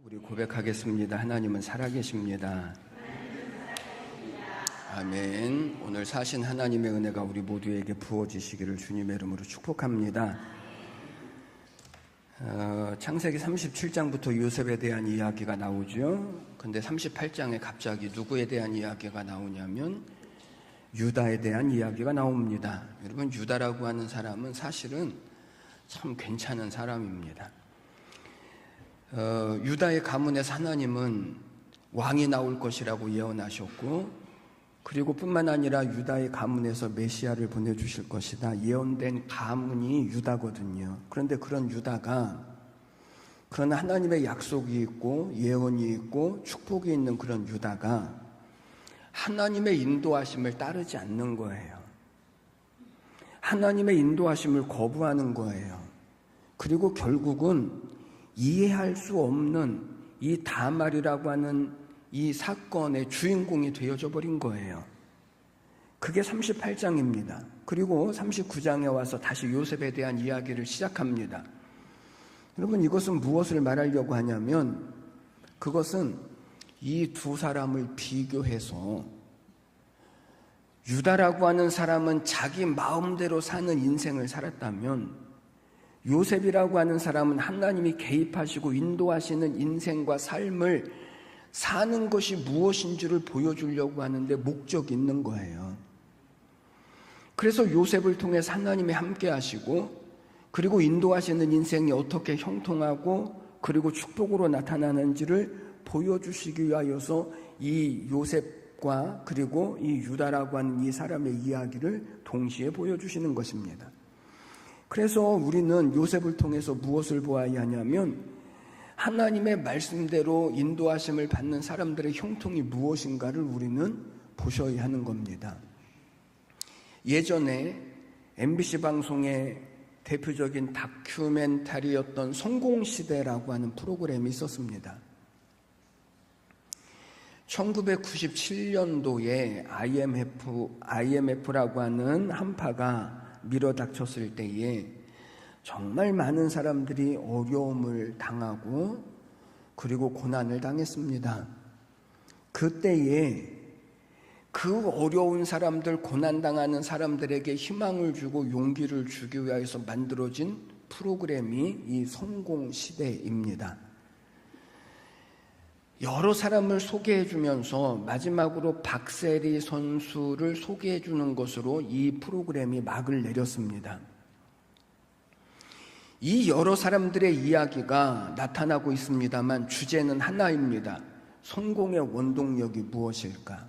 우리 고백하겠습니다. 하나님은 살아계십니다. 아멘. 오늘 사신 하나님의 은혜가 우리 모두에게 부어지시기를 주님의 이름으로 축복합니다. 창세기 37장부터 요셉에 대한 이야기가 나오죠. 근데 38장에 갑자기 누구에 대한 이야기가 나오냐면 유다에 대한 이야기가 나옵니다. 여러분, 유다라고 하는 사람은 사실은 참 괜찮은 사람입니다. 유다의 가문에서 하나님은 왕이 나올 것이라고 예언하셨고, 그리고 뿐만 아니라 유다의 가문에서 메시아를 보내주실 것이다 예언된 가문이 유다거든요. 그런데 그런 유다가, 그런 하나님의 약속이 있고 예언이 있고 축복이 있는 그런 유다가 하나님의 인도하심을 따르지 않는 거예요. 하나님의 인도하심을 거부하는 거예요. 그리고 결국은 이해할 수 없는 이 다말이라고 하는 이 사건의 주인공이 되어져 버린 거예요. 그게 38장입니다. 그리고 39장에 와서 다시 요셉에 대한 이야기를 시작합니다. 여러분, 이것은 무엇을 말하려고 하냐면, 그것은 이 두 사람을 비교해서 유다라고 하는 사람은 자기 마음대로 사는 인생을 살았다면 요셉이라고 하는 사람은 하나님이 개입하시고 인도하시는 인생과 삶을 사는 것이 무엇인지를 보여주려고 하는데 목적이 있는 거예요. 그래서 요셉을 통해서 하나님이 함께 하시고, 그리고 인도하시는 인생이 어떻게 형통하고 그리고 축복으로 나타나는지를 보여주시기 위하여서 이 요셉과 그리고 이 유다라고 하는 이 사람의 이야기를 동시에 보여주시는 것입니다. 그래서 우리는 요셉을 통해서 무엇을 보아야 하냐면, 하나님의 말씀대로 인도하심을 받는 사람들의 형통이 무엇인가를 우리는 보셔야 하는 겁니다. 예전에 MBC 방송의 대표적인 다큐멘터리였던 성공시대라고 하는 프로그램이 있었습니다. 1997년도에 IMF라고 하는 한파가 밀어닥쳤을 때에 정말 많은 사람들이 어려움을 당하고 그리고 고난을 당했습니다. 그때에 그 어려운 사람들, 고난당하는 사람들에게 희망을 주고 용기를 주기 위해서 만들어진 프로그램이 이 성공시대입니다. 여러 사람을 소개해 주면서 마지막으로 박세리 선수를 소개해 주는 것으로 이 프로그램이 막을 내렸습니다. 이 여러 사람들의 이야기가 나타나고 있습니다만 주제는 하나입니다. 성공의 원동력이 무엇일까?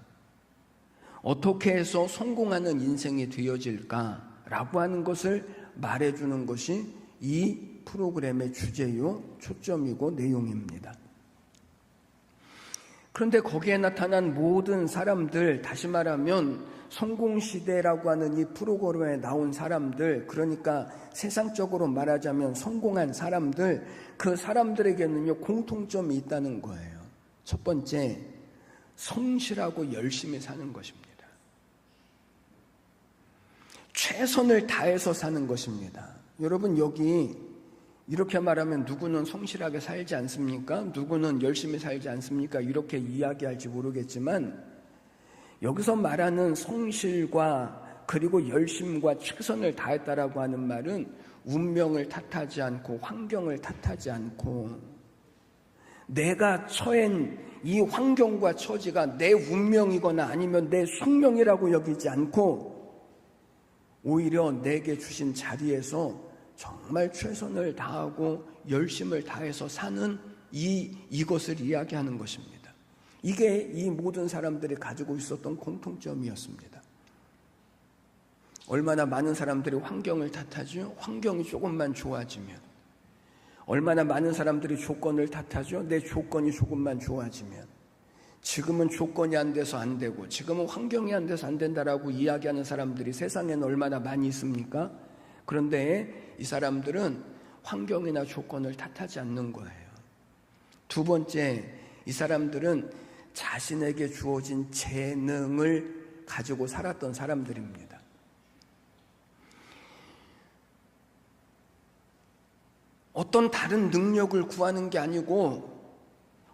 어떻게 해서 성공하는 인생이 되어질까라고 하는 것을 말해주는 것이 이 프로그램의 주제요, 초점이고 내용입니다. 그런데 거기에 나타난 모든 사람들, 다시 말하면 성공시대라고 하는 이 프로그램에 나온 사람들, 그러니까 세상적으로 말하자면 성공한 사람들, 그 사람들에게는요 공통점이 있다는 거예요. 첫 번째, 성실하고 열심히 사는 것입니다. 최선을 다해서 사는 것입니다. 여러분, 여기 이렇게 말하면 누구는 성실하게 살지 않습니까? 누구는 열심히 살지 않습니까? 이렇게 이야기할지 모르겠지만, 여기서 말하는 성실과 그리고 열심과 최선을 다했다라고 하는 말은 운명을 탓하지 않고 환경을 탓하지 않고, 내가 처한 이 환경과 처지가 내 운명이거나 아니면 내 숙명이라고 여기지 않고 오히려 내게 주신 자리에서 정말 최선을 다하고 열심을 다해서 사는 이것을 이야기하는 것입니다. 이게 이 모든 사람들이 가지고 있었던 공통점이었습니다. 얼마나 많은 사람들이 환경을 탓하죠? 환경이 조금만 좋아지면. 얼마나 많은 사람들이 조건을 탓하죠? 내 조건이 조금만 좋아지면. 지금은 조건이 안 돼서 안 되고, 지금은 환경이 안 돼서 안 된다라고 이야기하는 사람들이 세상에는 얼마나 많이 있습니까? 그런데 이 사람들은 환경이나 조건을 탓하지 않는 거예요. 두 번째, 이 사람들은 자신에게 주어진 재능을 가지고 살았던 사람들입니다. 어떤 다른 능력을 구하는 게 아니고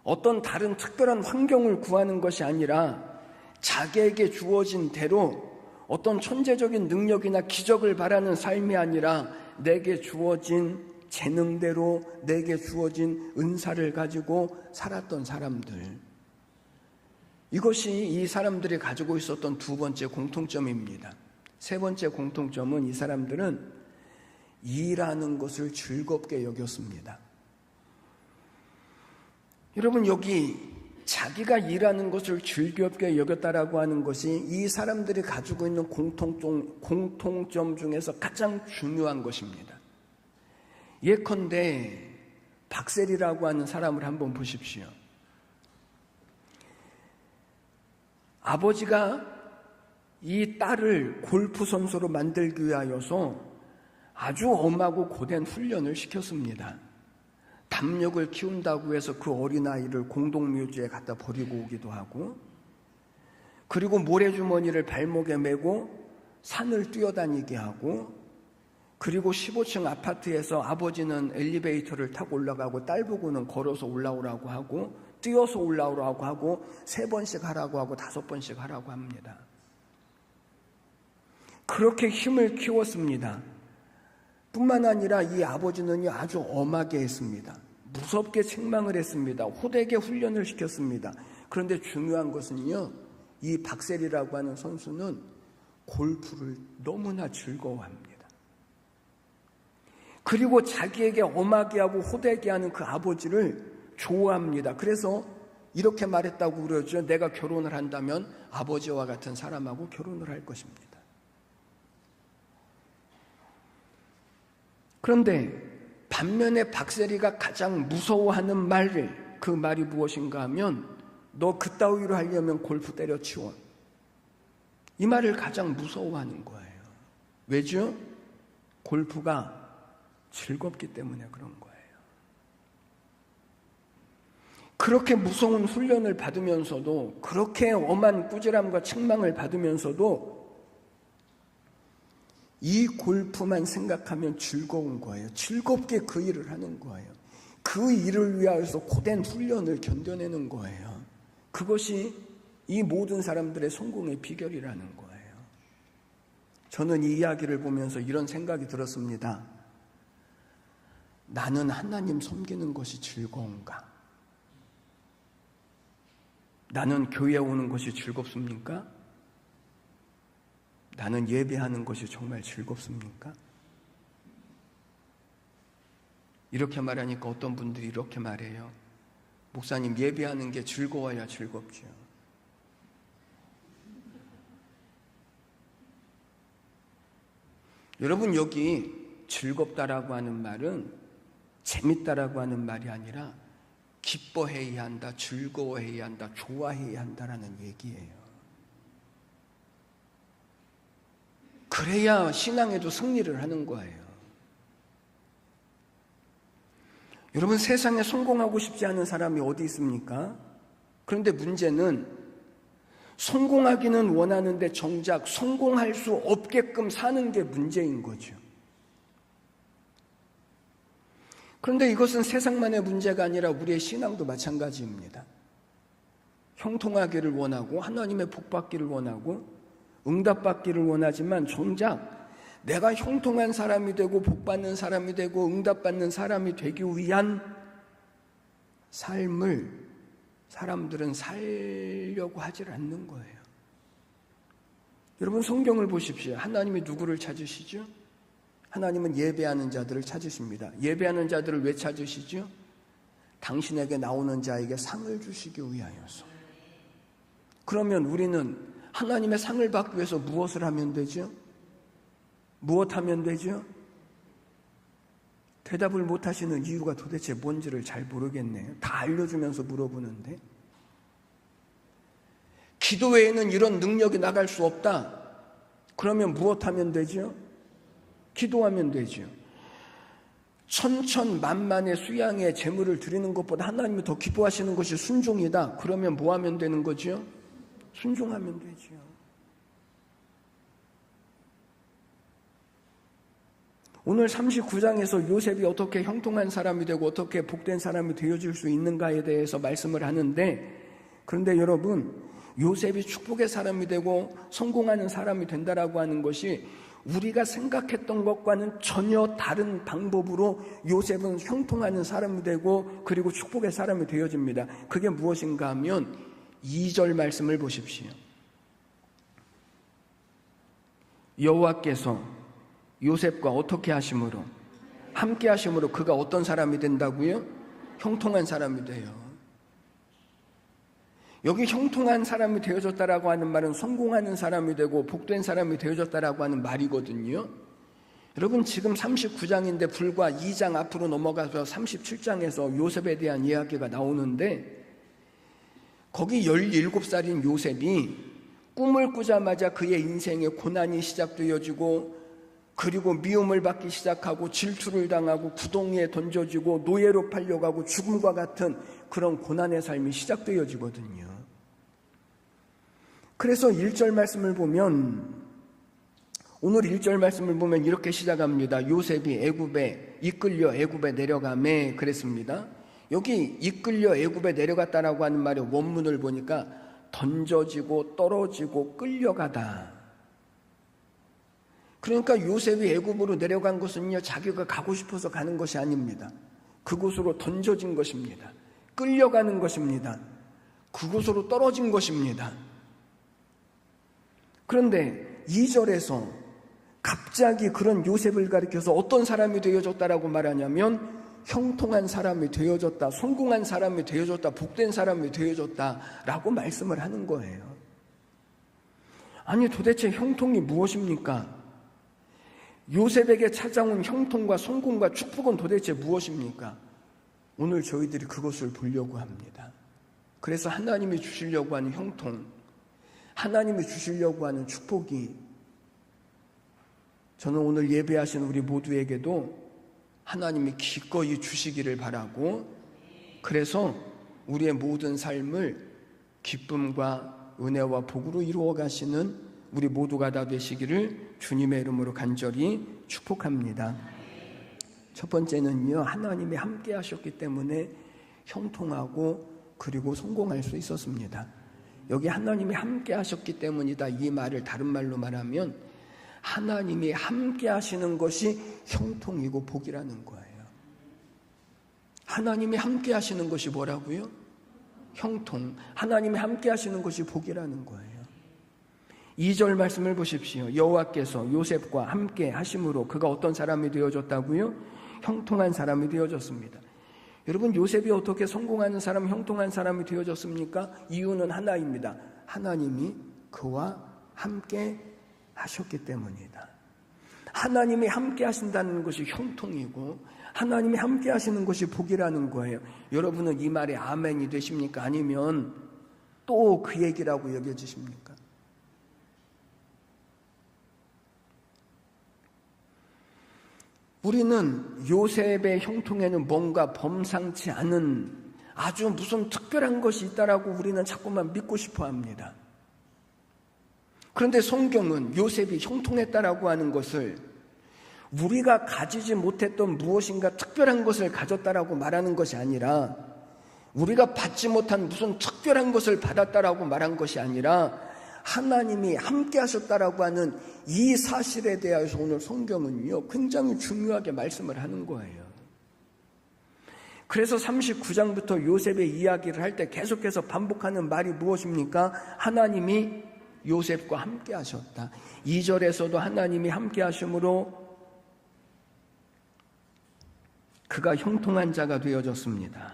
어떤 다른 특별한 환경을 구하는 것이 아니라 자기에게 주어진 대로 어떤 천재적인 능력이나 기적을 바라는 삶이 아니라 내게 주어진 재능대로 내게 주어진 은사를 가지고 살았던 사람들. 이것이 이 사람들이 가지고 있었던 두 번째 공통점입니다. 세 번째 공통점은 이 사람들은 일하는 것을 즐겁게 여겼습니다. 여러분, 여기 자기가 일하는 것을 즐겁게 여겼다라고 하는 것이 이 사람들이 가지고 있는 공통점 중에서 가장 중요한 것입니다. 예컨대 박셀이라고 하는 사람을 한번 보십시오. 아버지가 이 딸을 골프 선수로 만들기 위하여서 아주 엄하고 고된 훈련을 시켰습니다. 담력을 키운다고 해서 그 어린아이를 공동묘지에 갖다 버리고 오기도 하고, 그리고 모래주머니를 발목에 메고 산을 뛰어다니게 하고, 그리고 15층 아파트에서 아버지는 엘리베이터를 타고 올라가고 딸 보고는 걸어서 올라오라고 하고 뛰어서 올라오라고 하고 3번씩 하라고 하고 5번씩 하라고 합니다. 그렇게 힘을 키웠습니다. 뿐만 아니라 이 아버지는 아주 엄하게 했습니다. 무섭게 책망을 했습니다. 호되게 훈련을 시켰습니다. 그런데 중요한 것은요, 이 박셀이라고 하는 선수는 골프를 너무나 즐거워합니다. 그리고 자기에게 엄하게 하고 호되게 하는 그 아버지를 좋아합니다. 그래서 이렇게 말했다고 그러죠. 내가 결혼을 한다면 아버지와 같은 사람하고 결혼을 할 것입니다. 그런데 반면에 박세리가 가장 무서워하는 말을, 그 말이 무엇인가 하면 너 그따위로 하려면 골프 때려치워. 이 말을 가장 무서워하는 거예요. 왜죠? 골프가 즐겁기 때문에 그런 거예요. 그렇게 무서운 훈련을 받으면서도, 그렇게 엄한 꾸지람과 책망을 받으면서도 이 골프만 생각하면 즐거운 거예요. 즐겁게 그 일을 하는 거예요. 그 일을 위하여서 고된 훈련을 견뎌내는 거예요. 그것이 이 모든 사람들의 성공의 비결이라는 거예요. 저는 이 이야기를 보면서 이런 생각이 들었습니다. 나는 하나님 섬기는 것이 즐거운가? 나는 교회에 오는 것이 즐겁습니까? 나는 예배하는 것이 정말 즐겁습니까? 이렇게 말하니까 어떤 분들이 이렇게 말해요. 목사님, 예배하는 게 즐거워야 즐겁죠. 여러분, 여기 즐겁다라고 하는 말은 재밌다라고 하는 말이 아니라 기뻐해야 한다, 즐거워해야 한다, 좋아해야 한다라는 얘기예요. 그래야 신앙에도 승리를 하는 거예요. 여러분, 세상에 성공하고 싶지 않은 사람이 어디 있습니까? 그런데 문제는 성공하기는 원하는데 정작 성공할 수 없게끔 사는 게 문제인 거죠. 그런데 이것은 세상만의 문제가 아니라 우리의 신앙도 마찬가지입니다. 형통하기를 원하고 하나님의 복 받기를 원하고 응답받기를 원하지만 정작 내가 형통한 사람이 되고 복받는 사람이 되고 응답받는 사람이 되기 위한 삶을 사람들은 살려고 하질 않는 거예요. 여러분, 성경을 보십시오. 하나님이 누구를 찾으시죠? 하나님은 예배하는 자들을 찾으십니다. 예배하는 자들을 왜 찾으시죠? 당신에게 나오는 자에게 상을 주시기 위하여서. 그러면 우리는 하나님의 상을 받기 위해서 무엇을 하면 되죠? 무엇 하면 되죠? 대답을 못하시는 이유가 도대체 뭔지를 잘 모르겠네요. 다 알려주면서 물어보는데. 기도 외에는 이런 능력이 나갈 수 없다. 그러면 무엇 하면 되죠? 기도하면 되죠. 천천만만의 수양의 제물을 드리는 것보다 하나님이 더 기뻐하시는 것이 순종이다. 그러면 뭐 하면 되는 거죠? 순종하면 되죠. 오늘 39장에서 요셉이 어떻게 형통한 사람이 되고 어떻게 복된 사람이 되어줄 수 있는가에 대해서 말씀을 하는데, 그런데 여러분, 요셉이 축복의 사람이 되고 성공하는 사람이 된다라고 하는 것이 우리가 생각했던 것과는 전혀 다른 방법으로 요셉은 형통하는 사람이 되고 그리고 축복의 사람이 되어집니다. 그게 무엇인가 하면 2절 말씀을 보십시오. 여호와께서 요셉과 어떻게 하심으로, 함께 하심으로 그가 어떤 사람이 된다고요? 형통한 사람이 돼요. 여기 형통한 사람이 되어졌다라고 하는 말은 성공하는 사람이 되고 복된 사람이 되어졌다라고 하는 말이거든요. 여러분, 지금 39장인데 불과 2장 앞으로 넘어가서 37장에서 요셉에 대한 이야기가 나오는데, 거기 17살인 요셉이 꿈을 꾸자마자 그의 인생에 고난이 시작되어지고, 그리고 미움을 받기 시작하고 질투를 당하고 구덩이에 던져지고 노예로 팔려가고 죽음과 같은 그런 고난의 삶이 시작되어지거든요. 그래서 1절 말씀을 보면, 오늘 1절 말씀을 보면 이렇게 시작합니다. 요셉이 애굽에 이끌려 애굽에 내려가매 그랬습니다. 여기 이끌려 애굽에 내려갔다라고 하는 말의 원문을 보니까 던져지고 떨어지고 끌려가다. 그러니까 요셉이 애굽으로 내려간 것은요, 자기가 가고 싶어서 가는 것이 아닙니다. 그곳으로 던져진 것입니다. 끌려가는 것입니다. 그곳으로 떨어진 것입니다. 그런데 2절에서 갑자기 그런 요셉을 가리켜서 어떤 사람이 되어졌다라고 말하냐면 형통한 사람이 되어졌다, 성공한 사람이 되어졌다, 복된 사람이 되어졌다라고 말씀을 하는 거예요. 아니, 도대체 형통이 무엇입니까? 요셉에게 찾아온 형통과 성공과 축복은 도대체 무엇입니까? 오늘 저희들이 그것을 보려고 합니다. 그래서 하나님이 주시려고 하는 형통, 하나님이 주시려고 하는 축복이, 저는 오늘 예배하신 우리 모두에게도 하나님이 기꺼이 주시기를 바라고, 그래서 우리의 모든 삶을 기쁨과 은혜와 복으로 이루어 가시는 우리 모두가 다 되시기를 주님의 이름으로 간절히 축복합니다. 첫 번째는요, 하나님이 함께 하셨기 때문에 형통하고 그리고 성공할 수 있었습니다. 여기 하나님이 함께 하셨기 때문이다, 이 말을 다른 말로 말하면 하나님이 함께 하시는 것이 형통이고 복이라는 거예요. 하나님이 함께 하시는 것이 뭐라고요? 형통. 하나님이 함께 하시는 것이 복이라는 거예요. 2절 말씀을 보십시오. 여호와께서 요셉과 함께 하심으로 그가 어떤 사람이 되어졌다고요? 형통한 사람이 되어졌습니다. 여러분, 요셉이 어떻게 성공하는 사람, 형통한 사람이 되어졌습니까? 이유는 하나입니다. 하나님이 그와 함께 하셨기 때문이다. 하나님이 함께 하신다는 것이 형통이고 하나님이 함께 하시는 것이 복이라는 거예요. 여러분은 이 말에 아멘이 되십니까? 아니면 또 그 얘기라고 여겨지십니까? 우리는 요셉의 형통에는 뭔가 범상치 않은 아주 무슨 특별한 것이 있다라고 우리는 자꾸만 믿고 싶어 합니다. 그런데 성경은 요셉이 형통했다라고 하는 것을 우리가 가지지 못했던 무엇인가 특별한 것을 가졌다라고 말하는 것이 아니라, 우리가 받지 못한 무슨 특별한 것을 받았다라고 말한 것이 아니라 하나님이 함께 하셨다라고 하는 이 사실에 대해서 오늘 성경은요, 굉장히 중요하게 말씀을 하는 거예요. 그래서 39장부터 요셉의 이야기를 할 때 계속해서 반복하는 말이 무엇입니까? 하나님이 요셉과 함께 하셨다. 2절에서도 하나님이 함께 하심으로 그가 형통한 자가 되어졌습니다.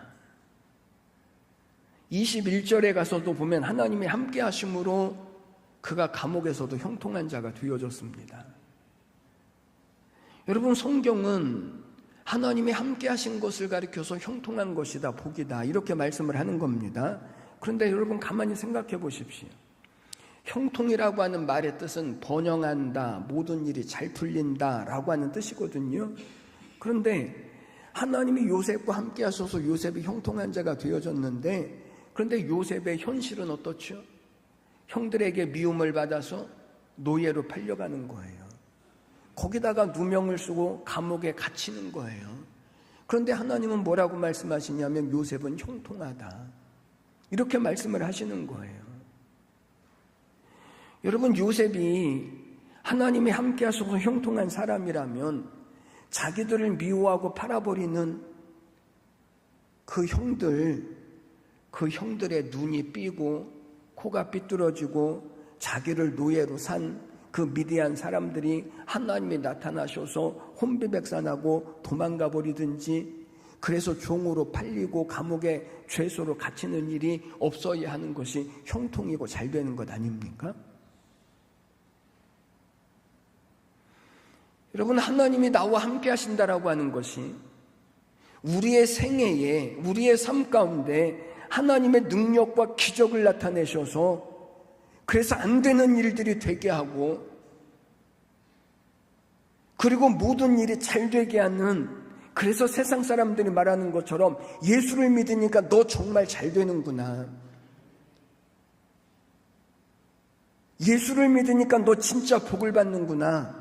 21절에 가서도 보면 하나님이 함께 하심으로 그가 감옥에서도 형통한 자가 되어졌습니다. 여러분, 성경은 하나님이 함께 하신 것을 가리켜서 형통한 것이다, 복이다, 이렇게 말씀을 하는 겁니다. 그런데 여러분, 가만히 생각해 보십시오. 형통이라고 하는 말의 뜻은 번영한다, 모든 일이 잘 풀린다 라고 하는 뜻이거든요. 그런데 하나님이 요셉과 함께 하셔서 요셉이 형통한 자가 되어졌는데, 그런데 요셉의 현실은 어떻죠? 형들에게 미움을 받아서 노예로 팔려가는 거예요. 거기다가 누명을 쓰고 감옥에 갇히는 거예요. 그런데 하나님은 뭐라고 말씀하시냐면 요셉은 형통하다, 이렇게 말씀을 하시는 거예요. 여러분, 요셉이 하나님이 함께 하셔서 형통한 사람이라면 자기들을 미워하고 팔아버리는 그 형들의 눈이 삐고 코가 삐뚤어지고 자기를 노예로 산 그 미디안 사람들이 하나님이 나타나셔서 혼비백산하고 도망가 버리든지, 그래서 종으로 팔리고 감옥에 죄수로 갇히는 일이 없어야 하는 것이 형통이고 잘 되는 것 아닙니까? 여러분, 하나님이 나와 함께 하신다라고 하는 것이 우리의 생애에, 우리의 삶 가운데 하나님의 능력과 기적을 나타내셔서 그래서 안 되는 일들이 되게 하고, 그리고 모든 일이 잘 되게 하는, 그래서 세상 사람들이 말하는 것처럼 예수를 믿으니까 너 정말 잘 되는구나, 예수를 믿으니까 너 진짜 복을 받는구나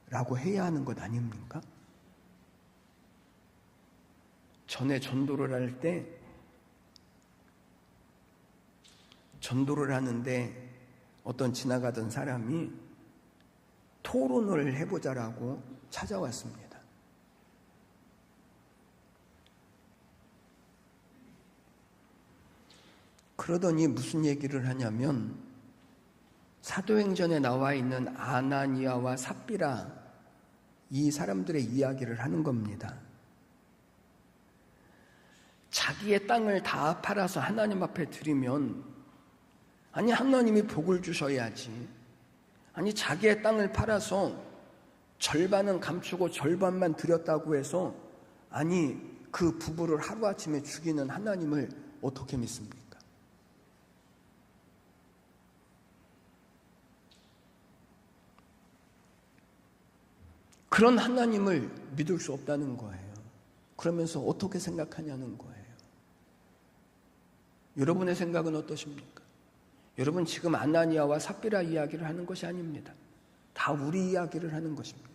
라고 해야 하는 것 아닙니까? 전에 전도를 하는데 어떤 지나가던 사람이 토론을 해보자라고 찾아왔습니다. 그러더니 무슨 얘기를 하냐면 사도행전에 나와 있는 아나니아와 삽비라, 이 사람들의 이야기를 하는 겁니다. 자기의 땅을 다 팔아서 하나님 앞에 드리면, 아니 하나님이 복을 주셔야지, 아니 자기의 땅을 팔아서 절반은 감추고 절반만 드렸다고 해서 아니 그 부부를 하루아침에 죽이는 하나님을 어떻게 믿습니까? 그런 하나님을 믿을 수 없다는 거예요. 그러면서 어떻게 생각하냐는 거예요. 여러분의 생각은 어떠십니까? 여러분, 지금 아나니아와 삽비라 이야기를 하는 것이 아닙니다. 다 우리 이야기를 하는 것입니다.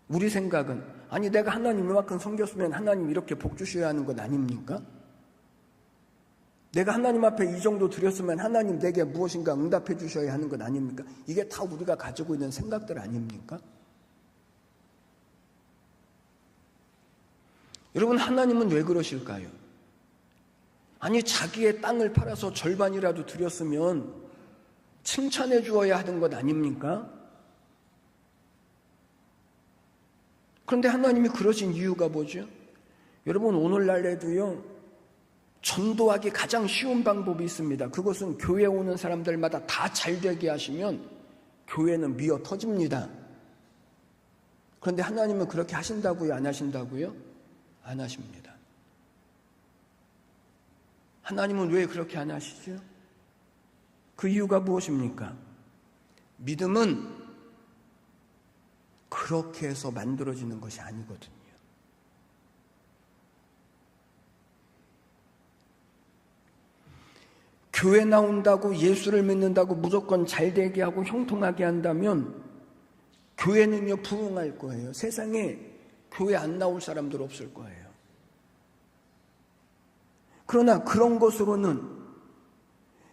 우리 생각은, 아니 내가 하나님 이만큼 섬겼으면 하나님 이렇게 복 주셔야 하는 것 아닙니까? 내가 하나님 앞에 이 정도 드렸으면 하나님 내게 무엇인가 응답해 주셔야 하는 것 아닙니까? 이게 다 우리가 가지고 있는 생각들 아닙니까? 여러분, 하나님은 왜 그러실까요? 아니 자기의 땅을 팔아서 절반이라도 드렸으면 칭찬해 주어야 하는 것 아닙니까? 그런데 하나님이 그러신 이유가 뭐죠? 여러분, 오늘날에도요, 전도하기 가장 쉬운 방법이 있습니다. 그것은 교회 오는 사람들마다 다 잘되게 하시면 교회는 미어 터집니다. 그런데 하나님은 그렇게 하신다고요? 안 하신다고요? 안 하십니다. 하나님은 왜 그렇게 안 하시죠? 그 이유가 무엇입니까? 믿음은 그렇게 해서 만들어지는 것이 아니거든요. 교회 나온다고, 예수를 믿는다고 무조건 잘되게 하고 형통하게 한다면 교회는요 부흥할 거예요. 세상에 교회 안 나올 사람들 없을 거예요. 그러나 그런 것으로는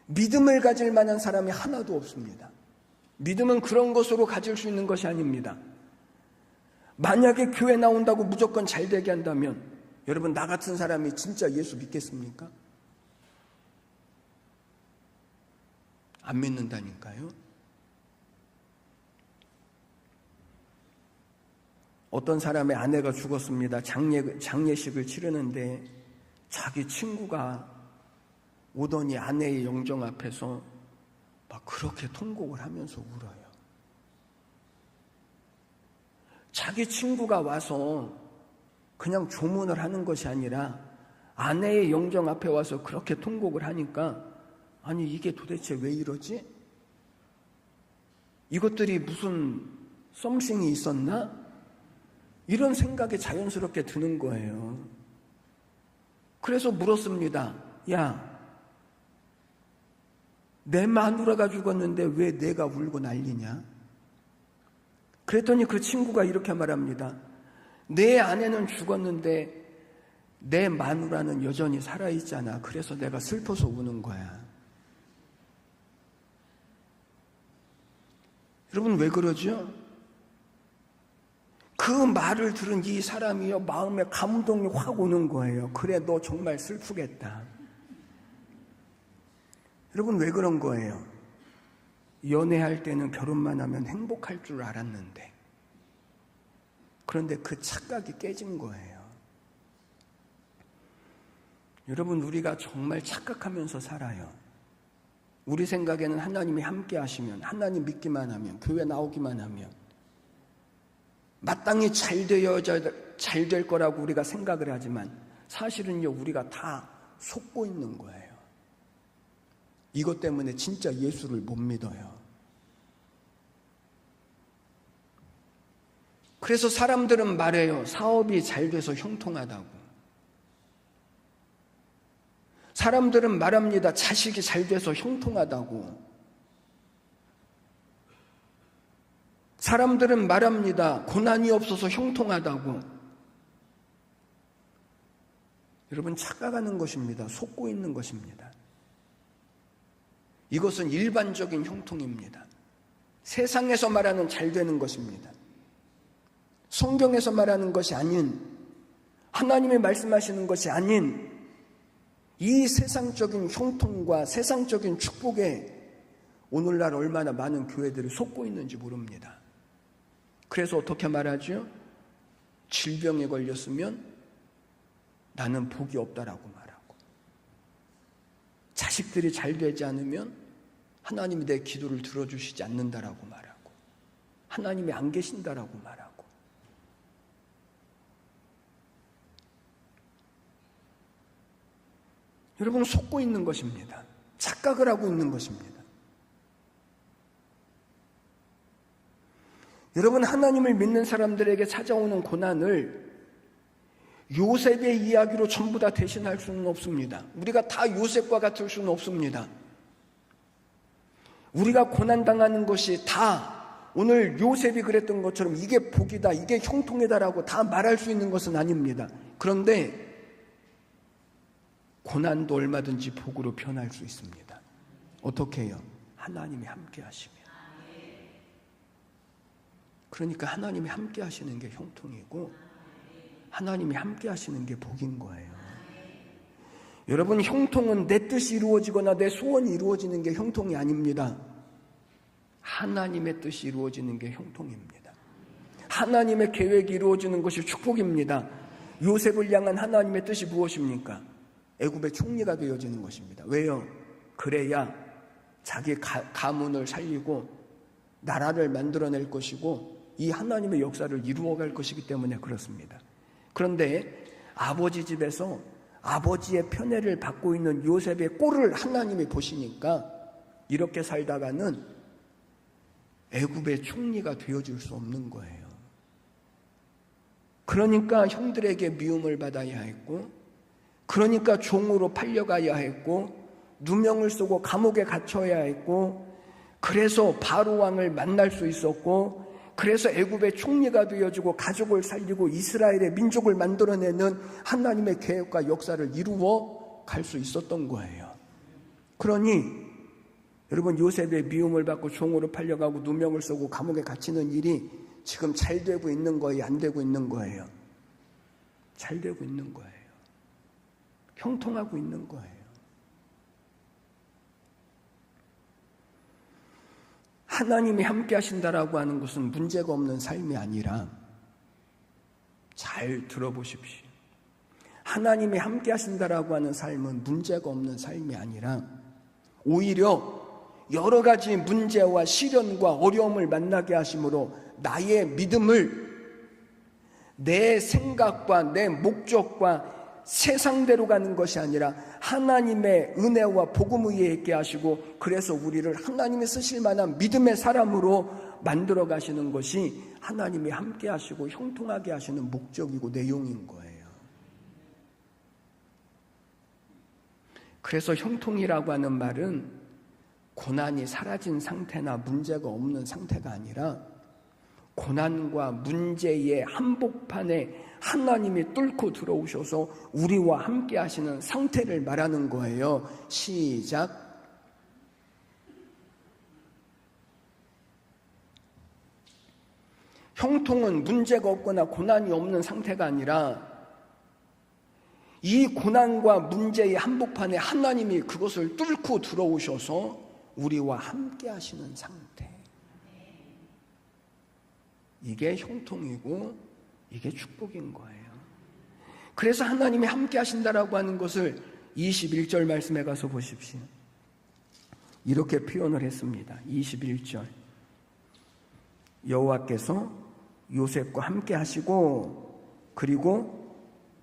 믿음을 가질 만한 사람이 하나도 없습니다. 믿음은 그런 것으로 가질 수 있는 것이 아닙니다. 만약에 교회 나온다고 무조건 잘되게 한다면 여러분, 나 같은 사람이 진짜 예수 믿겠습니까? 안 믿는다니까요. 어떤 사람의 아내가 죽었습니다. 장례식을 치르는데 자기 친구가 오더니 아내의 영정 앞에서 막 그렇게 통곡을 하면서 울어요. 자기 친구가 와서 그냥 조문을 하는 것이 아니라 아내의 영정 앞에 와서 그렇게 통곡을 하니까, 아니 이게 도대체 왜 이러지? 이것들이 무슨 썸씽이 있었나? 이런 생각이 자연스럽게 드는 거예요. 그래서 물었습니다. 야, 내 마누라가 죽었는데 왜 내가 울고 난리냐? 그랬더니 그 친구가 이렇게 말합니다. 내 아내는 죽었는데 내 마누라는 여전히 살아있잖아. 그래서 내가 슬퍼서 우는 거야. 여러분 왜 그러죠? 그 말을 들은 이 사람이요 마음에 감동이 확 오는 거예요. 그래 너 정말 슬프겠다. 여러분 왜 그런 거예요? 연애할 때는 결혼만 하면 행복할 줄 알았는데 그런데 그 착각이 깨진 거예요. 여러분 우리가 정말 착각하면서 살아요. 우리 생각에는 하나님이 함께 하시면, 하나님 믿기만 하면, 교회 나오기만 하면 마땅히 잘 될 거라고 우리가 생각을 하지만 사실은요 우리가 다 속고 있는 거예요. 이것 때문에 진짜 예수를 못 믿어요. 그래서 사람들은 말해요. 사업이 잘 돼서 형통하다고. 사람들은 말합니다. 자식이 잘 돼서 형통하다고. 사람들은 말합니다. 고난이 없어서 형통하다고. 여러분 착각하는 것입니다. 속고 있는 것입니다. 이것은 일반적인 형통입니다. 세상에서 말하는 잘 되는 것입니다. 성경에서 말하는 것이 아닌, 하나님이 말씀하시는 것이 아닌 이 세상적인 형통과 세상적인 축복에 오늘날 얼마나 많은 교회들이 속고 있는지 모릅니다. 그래서 어떻게 말하죠? 질병에 걸렸으면 나는 복이 없다라고 말하고, 자식들이 잘 되지 않으면 하나님이 내 기도를 들어주시지 않는다라고 말하고, 하나님이 안 계신다라고 말하고. 여러분 속고 있는 것입니다. 착각을 하고 있는 것입니다. 여러분 하나님을 믿는 사람들에게 찾아오는 고난을 요셉의 이야기로 전부 다 대신할 수는 없습니다. 우리가 다 요셉과 같을 수는 없습니다. 우리가 고난당하는 것이 다 오늘 요셉이 그랬던 것처럼 이게 복이다, 이게 형통이다라고 다 말할 수 있는 것은 아닙니다. 그런데 고난도 얼마든지 복으로 변할 수 있습니다. 어떻게 해요? 하나님이 함께 하시면. 그러니까 하나님이 함께 하시는 게 형통이고 하나님이 함께 하시는 게 복인 거예요. 여러분 형통은 내 뜻이 이루어지거나 내 소원이 이루어지는 게 형통이 아닙니다. 하나님의 뜻이 이루어지는 게 형통입니다. 하나님의 계획이 이루어지는 것이 축복입니다. 요셉을 향한 하나님의 뜻이 무엇입니까? 애굽의 총리가 되어지는 것입니다. 왜요? 그래야 자기 가문을 살리고 나라를 만들어낼 것이고 이 하나님의 역사를 이루어갈 것이기 때문에 그렇습니다. 그런데 아버지 집에서 아버지의 편애를 받고 있는 요셉의 꼴을 하나님이 보시니까 이렇게 살다가는 애굽의 총리가 되어줄 수 없는 거예요. 그러니까 형들에게 미움을 받아야 했고, 그러니까 종으로 팔려가야 했고, 누명을 쓰고 감옥에 갇혀야 했고, 그래서 바로 왕을 만날 수 있었고, 그래서 애굽의 총리가 되어지고 가족을 살리고 이스라엘의 민족을 만들어내는 하나님의 계획과 역사를 이루어 갈 수 있었던 거예요. 그러니 여러분 요셉의 미움을 받고 종으로 팔려가고 누명을 쓰고 감옥에 갇히는 일이 지금 잘 되고 있는 거예요? 안 되고 있는 거예요? 잘 되고 있는 거예요. 형통하고 있는 거예요. 하나님이 함께 하신다라고 하는 것은 문제가 없는 삶이 아니라, 잘 들어보십시오. 하나님이 함께 하신다라고 하는 삶은 문제가 없는 삶이 아니라 오히려 여러 가지 문제와 시련과 어려움을 만나게 하심으로 나의 믿음을 내 생각과 내 목적과 세상대로 가는 것이 아니라 하나님의 은혜와 복음 위에 있게 하시고, 그래서 우리를 하나님이 쓰실 만한 믿음의 사람으로 만들어 가시는 것이 하나님이 함께 하시고 형통하게 하시는 목적이고 내용인 거예요. 그래서 형통이라고 하는 말은 고난이 사라진 상태나 문제가 없는 상태가 아니라 고난과 문제의 한복판에 하나님이 뚫고 들어오셔서 우리와 함께 하시는 상태를 말하는 거예요. 시작. 형통은 문제가 없거나 고난이 없는 상태가 아니라 이 고난과 문제의 한복판에 하나님이 그것을 뚫고 들어오셔서 우리와 함께 하시는 상태. 이게 형통이고 이게 축복인 거예요. 그래서 하나님이 함께 하신다라고 하는 것을 21절 말씀에 가서 보십시오. 이렇게 표현을 했습니다. 21절. 여호와께서 요셉과 함께 하시고 그리고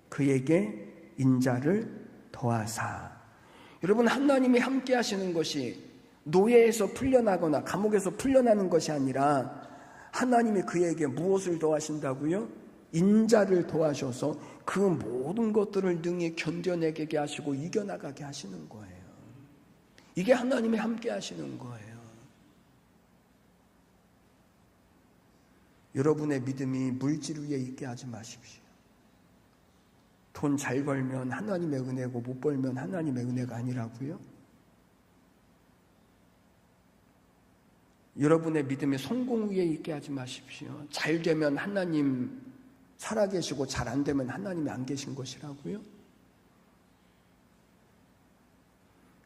그에게 인자를 더하사. 여러분, 하나님이 함께 하시는 것이 노예에서 풀려나거나 감옥에서 풀려나는 것이 아니라 하나님이 그에게 무엇을 더하신다고요? 인자를 더하셔서 그 모든 것들을 능히 견뎌내게 하시고 이겨나가게 하시는 거예요. 이게 하나님이 함께 하시는 거예요. 여러분의 믿음이 물질 위에 있게 하지 마십시오. 돈 잘 벌면 하나님의 은혜고 못 벌면 하나님의 은혜가 아니라고요? 여러분의 믿음이 성공 위에 있게 하지 마십시오. 잘 되면 하나님 살아계시고 잘 안 되면 하나님이 안 계신 것이라고요?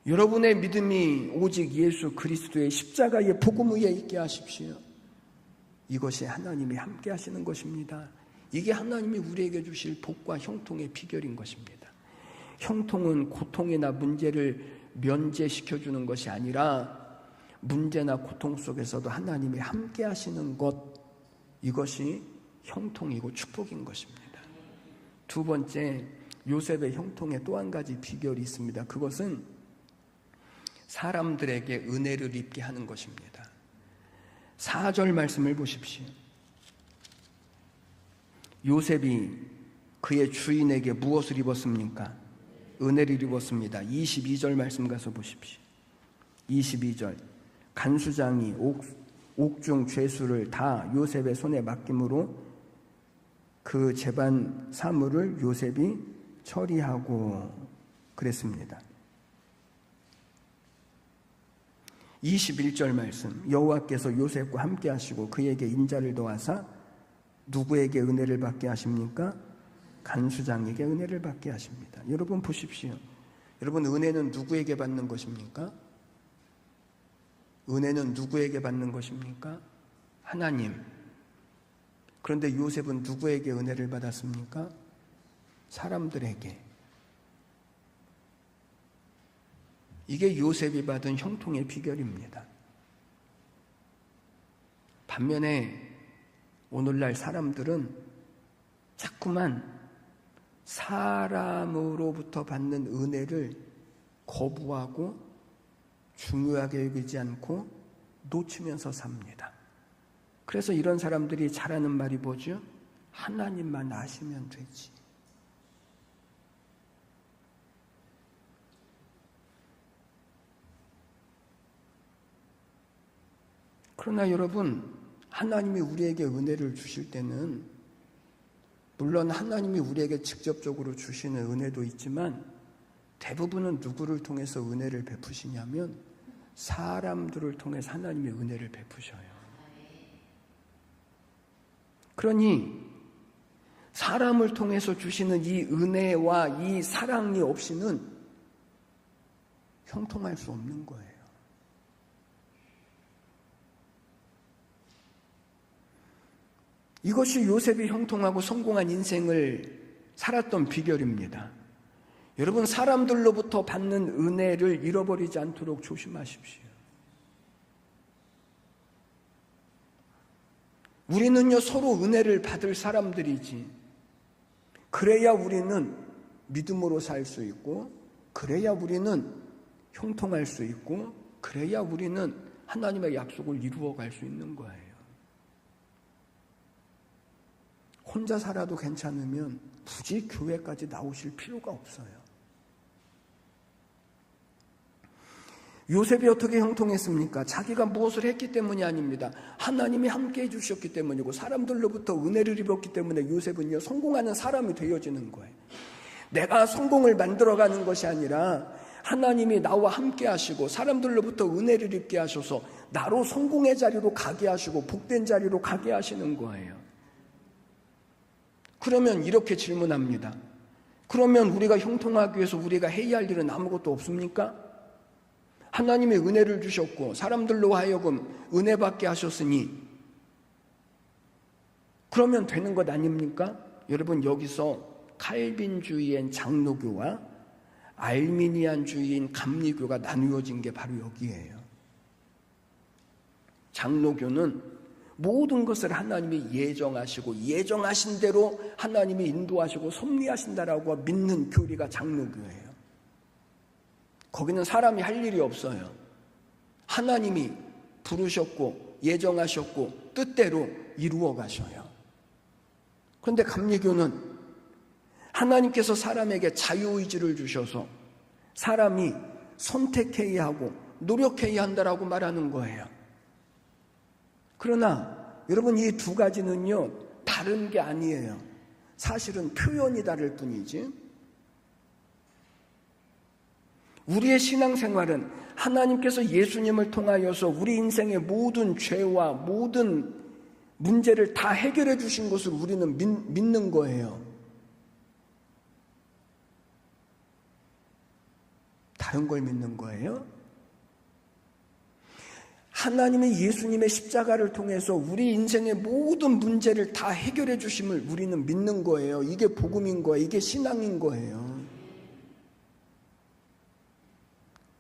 여러분의 믿음이 오직 예수 그리스도의 십자가의 복음 위에 있게 하십시오. 이것이 하나님이 함께 하시는 것입니다. 이게 하나님이 우리에게 주실 복과 형통의 비결인 것입니다. 형통은 고통이나 문제를 면제시켜주는 것이 아니라 문제나 고통 속에서도 하나님이 함께 하시는 것, 이것이 형통이고 축복인 것입니다. 두 번째, 요셉의 형통에 또 한 가지 비결이 있습니다. 그것은 사람들에게 은혜를 입게 하는 것입니다. 4절 말씀을 보십시오. 요셉이 그의 주인에게 무엇을 입었습니까? 은혜를 입었습니다. 22절 말씀 가서 보십시오. 22절. 간수장이 옥중 죄수를 다 요셉의 손에 맡김으로 그 재반 사물을 요셉이 처리하고 그랬습니다. 21절 말씀. 여호와께서 요셉과 함께 하시고 그에게 인자를 더하사 누구에게 은혜를 받게 하십니까? 간수장에게 은혜를 받게 하십니다. 여러분 보십시오. 여러분, 은혜는 누구에게 받는 것입니까? 은혜는 누구에게 받는 것입니까? 하나님. 그런데 요셉은 누구에게 은혜를 받았습니까? 사람들에게. 이게 요셉이 받은 형통의 비결입니다. 반면에 오늘날 사람들은 자꾸만 사람으로부터 받는 은혜를 거부하고 중요하게 여기지 않고 놓치면서 삽니다. 그래서 이런 사람들이 잘하는 말이 뭐죠? 하나님만 아시면 되지. 그러나 여러분, 하나님이 우리에게 은혜를 주실 때는 물론 하나님이 우리에게 직접적으로 주시는 은혜도 있지만 대부분은 누구를 통해서 은혜를 베푸시냐면 사람들을 통해서 하나님의 은혜를 베푸셔요. 그러니 사람을 통해서 주시는 이 은혜와 이 사랑이 없이는 형통할 수 없는 거예요. 이것이 요셉이 형통하고 성공한 인생을 살았던 비결입니다. 여러분, 사람들로부터 받는 은혜를 잃어버리지 않도록 조심하십시오. 우리는요, 서로 은혜를 받을 사람들이지. 그래야 우리는 믿음으로 살 수 있고, 그래야 우리는 형통할 수 있고, 그래야 우리는 하나님의 약속을 이루어갈 수 있는 거예요. 혼자 살아도 괜찮으면 굳이 교회까지 나오실 필요가 없어요. 요셉이 어떻게 형통했습니까? 자기가 무엇을 했기 때문이 아닙니다. 하나님이 함께 해주셨기 때문이고 사람들로부터 은혜를 입었기 때문에 요셉은요, 성공하는 사람이 되어지는 거예요. 내가 성공을 만들어가는 것이 아니라 하나님이 나와 함께 하시고 사람들로부터 은혜를 입게 하셔서 나로 성공의 자리로 가게 하시고 복된 자리로 가게 하시는 거예요. 그러면 이렇게 질문합니다. 그러면 우리가 형통하기 위해서 우리가 해야 할 일은 아무것도 없습니까? 하나님이 은혜를 주셨고 사람들로 하여금 은혜 받게 하셨으니 그러면 되는 것 아닙니까? 여러분, 여기서 칼빈주의인 장로교와 알미니안주의인 감리교가 나누어진 게 바로 여기예요. 장로교는 모든 것을 하나님이 예정하시고 예정하신 대로 하나님이 인도하시고 섭리하신다라고 믿는 교리가 장로교예요. 거기는 사람이 할 일이 없어요. 하나님이 부르셨고 예정하셨고 뜻대로 이루어 가셔요. 그런데 감리교는 하나님께서 사람에게 자유의지를 주셔서 사람이 선택해야 하고 노력해야 한다라고 말하는 거예요. 그러나 여러분, 이 두 가지는요, 다른 게 아니에요. 사실은 표현이 다를 뿐이지. 우리의 신앙생활은 하나님께서 예수님을 통하여서 우리 인생의 모든 죄와 모든 문제를 다 해결해 주신 것을 우리는 믿는 거예요. 다른 걸 믿는 거예요? 하나님의 예수님의 십자가를 통해서 우리 인생의 모든 문제를 다 해결해 주심을 우리는 믿는 거예요. 이게 복음인 거예요. 이게 신앙인 거예요.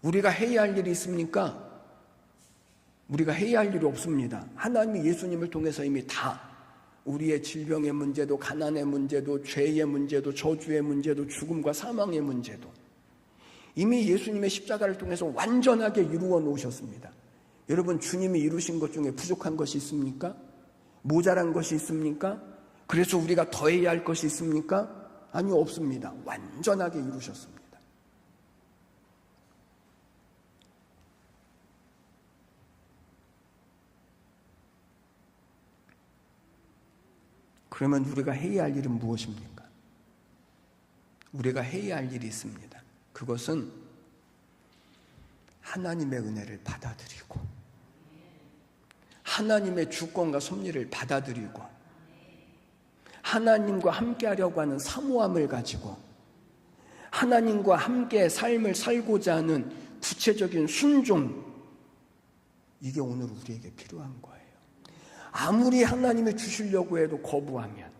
우리가 해야 할 일이 있습니까? 우리가 해야 할 일이 없습니다. 하나님이 예수님을 통해서 이미 다 우리의 질병의 문제도 가난의 문제도 죄의 문제도 저주의 문제도 죽음과 사망의 문제도 이미 예수님의 십자가를 통해서 완전하게 이루어 놓으셨습니다. 여러분, 주님이 이루신 것 중에 부족한 것이 있습니까? 모자란 것이 있습니까? 그래서 우리가 더 해야 할 것이 있습니까? 아니요, 없습니다. 완전하게 이루셨습니다. 그러면 우리가 해야 할 일은 무엇입니까? 우리가 해야 할 일이 있습니다. 그것은 하나님의 은혜를 받아들이고 하나님의 주권과 섭리를 받아들이고 하나님과 함께하려고 하는 사모함을 가지고 하나님과 함께 삶을 살고자 하는 구체적인 순종, 이게 오늘 우리에게 필요한 거예요. 아무리 하나님이 주시려고 해도 거부하면,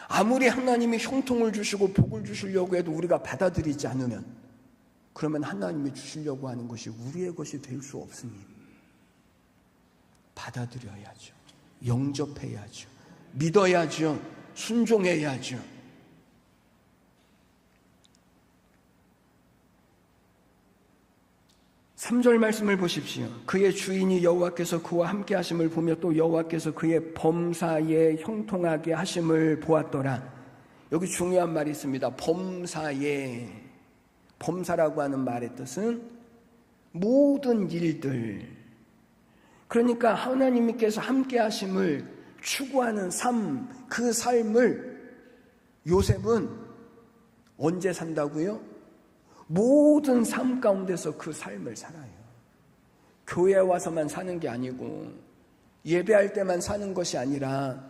아무리 하나님이 형통을 주시고 복을 주시려고 해도 우리가 받아들이지 않으면, 그러면 하나님이 주시려고 하는 것이 우리의 것이 될 수 없으니 받아들여야죠. 영접해야죠. 믿어야죠. 순종해야죠. 삼 절 말씀을 보십시오. 그의 주인이 여호와께서 그와 함께 하심을 보며 또 여호와께서 그의 범사에 형통하게 하심을 보았더라. 여기 중요한 말이 있습니다. 범사에. 범사라고 하는 말의 뜻은 모든 일들. 그러니까 하나님께서 함께 하심을 추구하는 삶, 그 삶을 요셉은 언제 산다고요? 모든 삶 가운데서 그 삶을 살아요. 교회에 와서만 사는 게 아니고 예배할 때만 사는 것이 아니라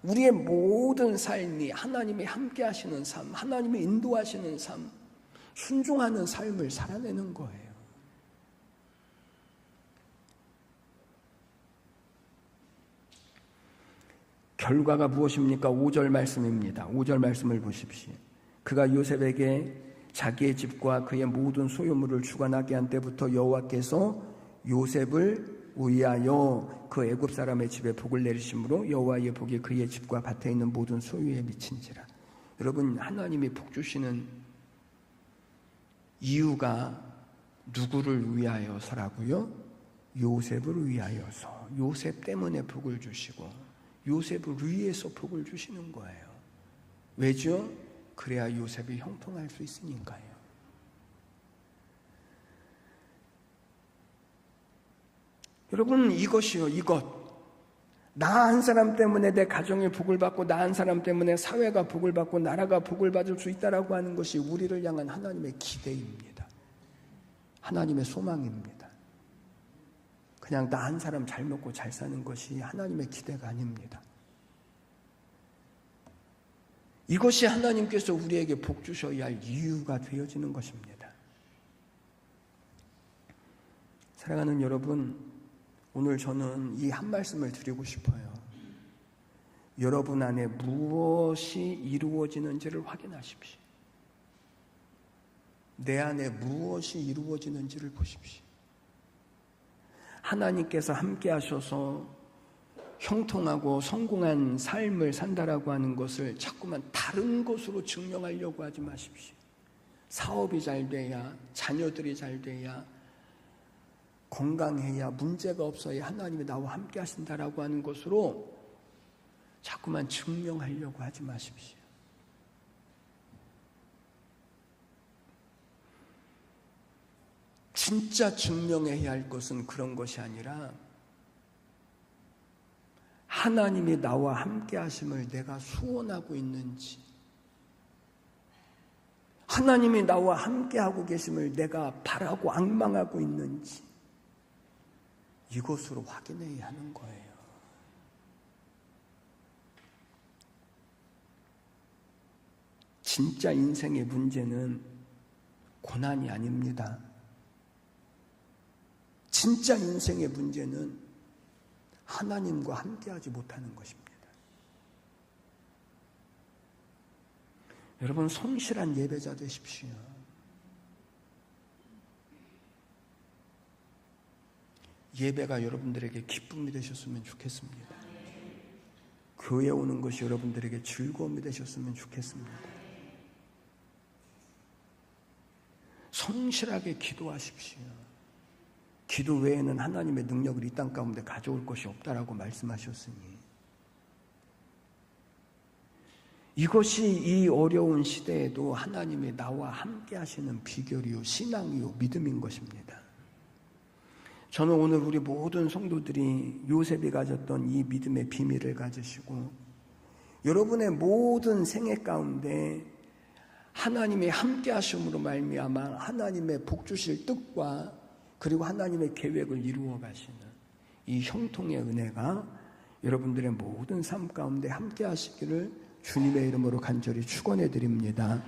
우리의 모든 삶이 하나님이 함께 하시는 삶, 하나님이 인도하시는 삶, 순종하는 삶을 살아내는 거예요. 결과가 무엇입니까? 5절 말씀입니다. 5절 말씀을 보십시오. 그가 요셉에게 자기의 집과 그의 모든 소유물을 주관하게 한 때부터 여호와께서 요셉을 위하여 그 애굽 사람의 집에 복을 내리심으로 여호와의 복이 그의 집과 밭에 있는 모든 소유에 미친지라. 여러분, 하나님이 복 주시는 이유가 누구를 위하여서라고요? 요셉을 위하여서. 요셉 때문에 복을 주시고 요셉을 위해서 복을 주시는 거예요. 왜죠? 그래야 요셉이 형통할 수 있으니까요. 여러분, 이것이요, 이것. 나 한 사람 때문에 내 가정이 복을 받고 나 한 사람 때문에 사회가 복을 받고 나라가 복을 받을 수 있다라고 하는 것이 우리를 향한 하나님의 기대입니다. 하나님의 소망입니다. 그냥 나 한 사람 잘 먹고 잘 사는 것이 하나님의 기대가 아닙니다. 이것이 하나님께서 우리에게 복 주셔야 할 이유가 되어지는 것입니다. 사랑하는 여러분, 오늘 저는 이 한 말씀을 드리고 싶어요. 여러분 안에 무엇이 이루어지는지를 확인하십시오. 내 안에 무엇이 이루어지는지를 보십시오. 하나님께서 함께 하셔서 형통하고 성공한 삶을 산다라고 하는 것을 자꾸만 다른 것으로 증명하려고 하지 마십시오. 사업이 잘 돼야, 자녀들이 잘 돼야, 건강해야, 문제가 없어야 하나님이 나와 함께 하신다라고 하는 것으로 자꾸만 증명하려고 하지 마십시오. 진짜 증명해야 할 것은 그런 것이 아니라 하나님이 나와 함께 하심을 내가 소원하고 있는지, 하나님이 나와 함께 하고 계심을 내가 바라고 앙망하고 있는지, 이것으로 확인해야 하는 거예요. 진짜 인생의 문제는 고난이 아닙니다. 진짜 인생의 문제는 하나님과 함께하지 못하는 것입니다. 여러분, 성실한 예배자 되십시오. 예배가 여러분들에게 기쁨이 되셨으면 좋겠습니다. 교회 오는 것이 여러분들에게 즐거움이 되셨으면 좋겠습니다. 성실하게 기도하십시오. 기도 외에는 하나님의 능력을 이 땅 가운데 가져올 것이 없다라고 말씀하셨으니, 이것이 이 어려운 시대에도 하나님이 나와 함께 하시는 비결이요, 신앙이요, 믿음인 것입니다. 저는 오늘 우리 모든 성도들이 요셉이 가졌던 이 믿음의 비밀을 가지시고 여러분의 모든 생애 가운데 하나님이 함께 하심으로 말미암아 하나님의 복 주실 뜻과 그리고 하나님의 계획을 이루어 가시는 이 형통의 은혜가 여러분들의 모든 삶 가운데 함께 하시기를 주님의 이름으로 간절히 축원해 드립니다.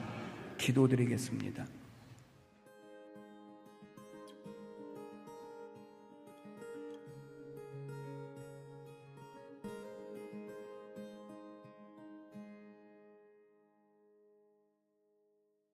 기도드리겠습니다.